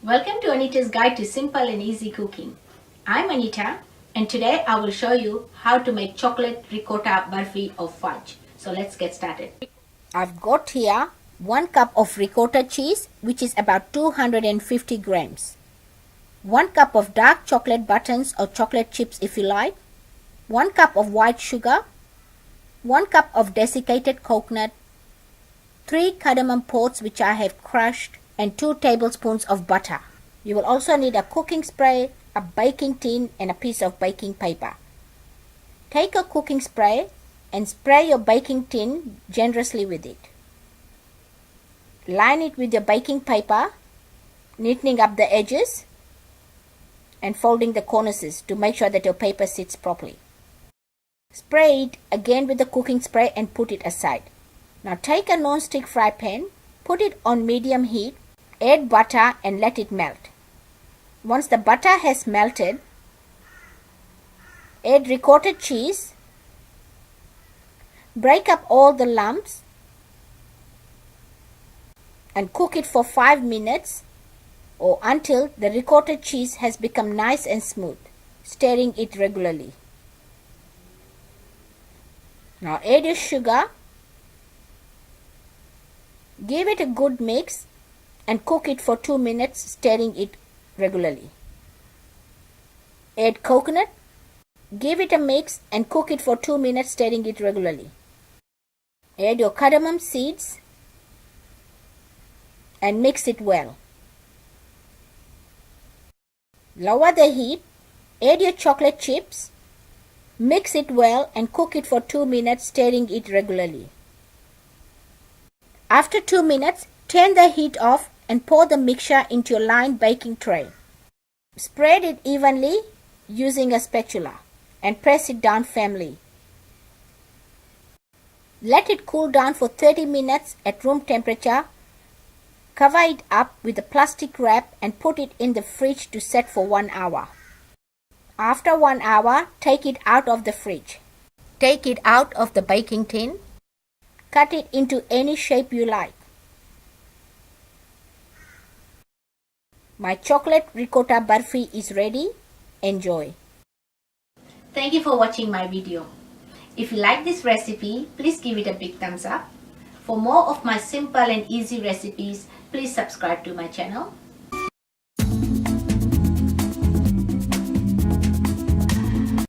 Welcome to Anita's Guide to Simple and Easy Cooking. I'm Anita and today I will show you how to make chocolate ricotta burfi or fudge. So let's get started. I've got here 1 cup of ricotta cheese, which is about 250 grams. 1 cup of dark chocolate buttons or chocolate chips if you like. 1 cup of white sugar. 1 cup of desiccated coconut. 3 cardamom pods which I have crushed, and 2 tablespoons of butter. You will also need a cooking spray, a baking tin and a piece of baking paper. Take a cooking spray and spray your baking tin generously with it. Line it with your baking paper, neatening up the edges and folding the cornices to make sure that your paper sits properly. Spray it again with the cooking spray and put it aside. Now take a non-stick fry pan, put it on medium heat, add butter and let it melt. Once the butter has melted, add ricotta cheese, break up all the lumps and cook it for 5 minutes or until the ricotta cheese has become nice and smooth, stirring it regularly. Now add your sugar. Give it a good mix and cook it for 2 minutes, stirring it regularly. Add coconut. Give it a mix and cook it for 2 minutes, stirring it regularly. Add your cardamom seeds and mix it well. Lower the heat. Add your chocolate chips. Mix it well and cook it for 2 minutes, stirring it regularly. After 2 minutes, turn the heat off and pour the mixture into your lined baking tray. Spread it evenly using a spatula and press it down firmly. Let it cool down for 30 minutes at room temperature. Cover it up with a plastic wrap and put it in the fridge to set for 1 hour. After 1 hour, take it out of the fridge. Take it out of the baking tin. Cut it into any shape you like. My chocolate ricotta burfi is ready. Enjoy. Thank you for watching my video. If you like this recipe, please give it a big thumbs up. For more of my simple and easy recipes, please subscribe to my channel.